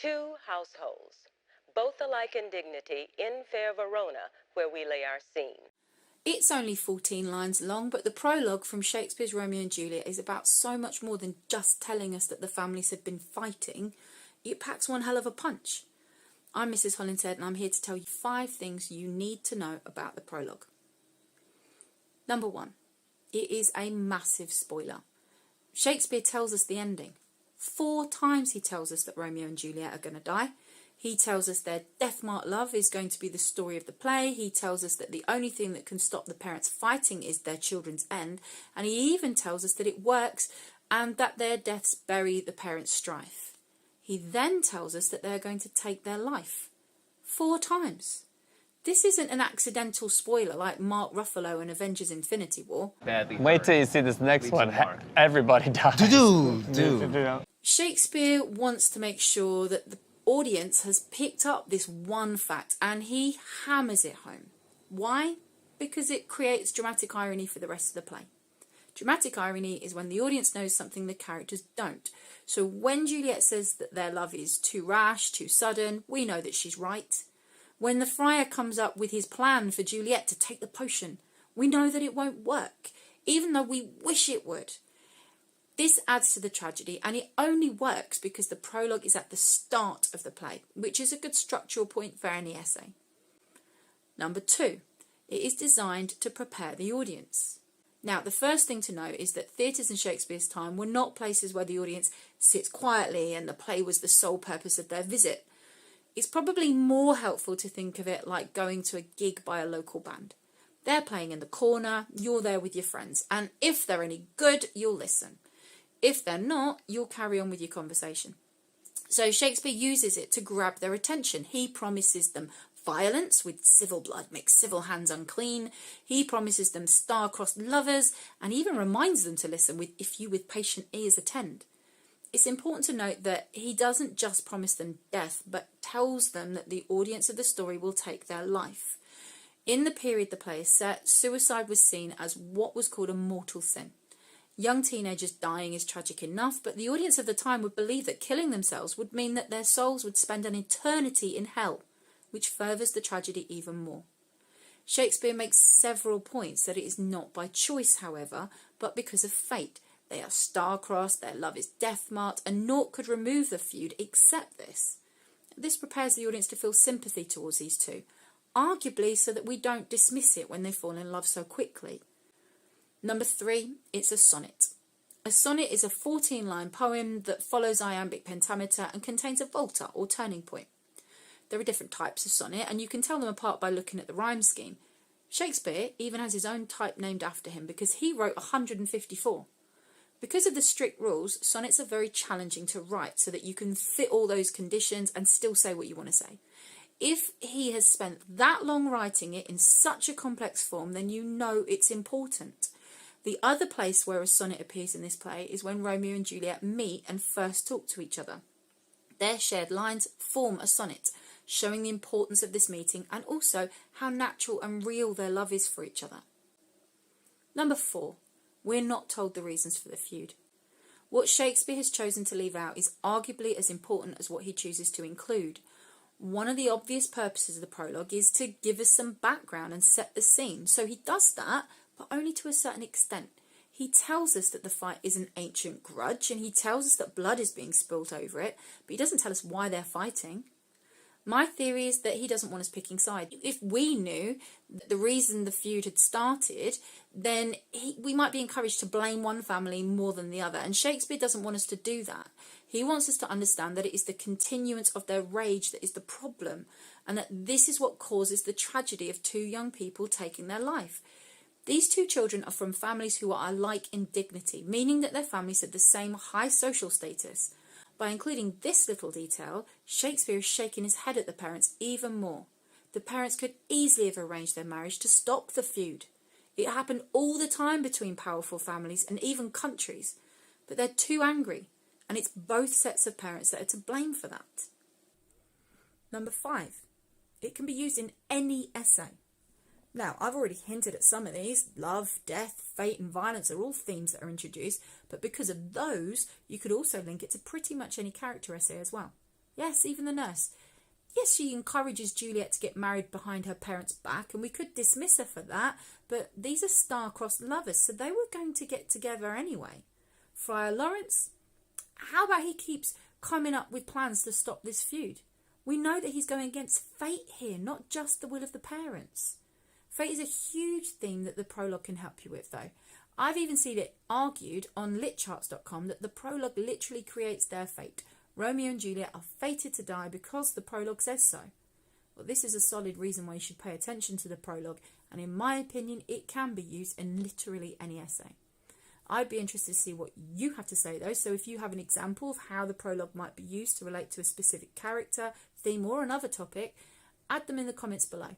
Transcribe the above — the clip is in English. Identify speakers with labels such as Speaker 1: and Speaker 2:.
Speaker 1: Two households, both alike in dignity, in fair Verona, where we lay our scene.
Speaker 2: It's only 14 lines long, but the prologue from Shakespeare's Romeo and Juliet is about so much more than just telling us that the families have been fighting. It packs one hell of a punch. I'm Mrs. Hollinshead, and I'm here to tell you 5 things you need to know about the prologue. Number 1, it is a massive spoiler. Shakespeare tells us the ending. 4 times he tells us that Romeo and Juliet are going to die. He tells us their death-marked love is going to be the story of the play. He tells us that the only thing that can stop the parents fighting is their children's end. And he even tells us that it works and that their deaths bury the parents' strife. He then tells us that they're going to take their life. 4 times. This isn't an accidental spoiler like Mark Ruffalo and Avengers Infinity War.
Speaker 3: Wait till you see this next one. Everybody dies.
Speaker 2: Shakespeare wants to make sure that the audience has picked up this one fact, and he hammers it home. Why? Because it creates dramatic irony for the rest of the play. Dramatic irony is when the audience knows something the characters don't. So when Juliet says that their love is too rash, too sudden, we know that she's right. When the friar comes up with his plan for Juliet to take the potion, we know that it won't work, even though we wish it would. This adds to the tragedy, and it only works because the prologue is at the start of the play, which is a good structural point for any essay. Number 2, it is designed to prepare the audience. Now, the first thing to know is that theatres in Shakespeare's time were not places where the audience sits quietly and the play was the sole purpose of their visit. It's probably more helpful to think of it like going to a gig by a local band. They're playing in the corner, you're there with your friends, and if they're any good, you'll listen. If they're not, you'll carry on with your conversation. So Shakespeare uses it to grab their attention. He promises them violence with civil blood makes civil hands unclean. He promises them star-crossed lovers and even reminds them to listen with "if you with patient ears attend." It's important to note that he doesn't just promise them death, but tells them that the audience of the story will take their life. In the period the play is set, suicide was seen as what was called a mortal sin. Young teenagers dying is tragic enough, but the audience of the time would believe that killing themselves would mean that their souls would spend an eternity in hell, which furthers the tragedy even more. Shakespeare makes several points that it is not by choice, however, but because of fate. They are star-crossed, their love is death-marked, and naught could remove the feud except this. This prepares the audience to feel sympathy towards these two, arguably so that we don't dismiss it when they fall in love so quickly. Number 3, it's a sonnet. A sonnet is a 14-line poem that follows iambic pentameter and contains a volta or turning point. There are different types of sonnet, and you can tell them apart by looking at the rhyme scheme. Shakespeare even has his own type named after him because he wrote 154. Because of the strict rules, sonnets are very challenging to write so that you can fit all those conditions and still say what you want to say. If he has spent that long writing it in such a complex form, then you know it's important. The other place where a sonnet appears in this play is when Romeo and Juliet meet and first talk to each other. Their shared lines form a sonnet, showing the importance of this meeting and also how natural and real their love is for each other. Number 4, we're not told the reasons for the feud. What Shakespeare has chosen to leave out is arguably as important as what he chooses to include. One of the obvious purposes of the prologue is to give us some background and set the scene, so he does that, but only to a certain extent. He tells us that the fight is an ancient grudge, and he tells us that blood is being spilt over it, but he doesn't tell us why they're fighting. My theory is that he doesn't want us picking sides. If we knew the reason the feud had started, then we might be encouraged to blame one family more than the other, and Shakespeare doesn't want us to do that. He wants us to understand that it is the continuance of their rage that is the problem, and that this is what causes the tragedy of 2 young people taking their life. These 2 children are from families who are alike in dignity, meaning that their families had the same high social status. By including this little detail, Shakespeare is shaking his head at the parents even more. The parents could easily have arranged their marriage to stop the feud. It happened all the time between powerful families and even countries, but they're too angry, and it's both sets of parents that are to blame for that. Number 5, it can be used in any essay. Now, I've already hinted at some of these. Love, death, fate and violence are all themes that are introduced, but because of those, you could also link it to pretty much any character essay as well. Yes, even the nurse. Yes, she encourages Juliet to get married behind her parents' back, and we could dismiss her for that, but these are star-crossed lovers, so they were going to get together anyway. Friar Lawrence, how about he keeps coming up with plans to stop this feud? We know that he's going against fate here, not just the will of the parents. Fate is a huge theme that the prologue can help you with, though. I've even seen it argued on litcharts.com that the prologue literally creates their fate. Romeo and Juliet are fated to die because the prologue says so. Well, this is a solid reason why you should pay attention to the prologue, and in my opinion, it can be used in literally any essay. I'd be interested to see what you have to say, though, so if you have an example of how the prologue might be used to relate to a specific character, theme, or another topic, add them in the comments below.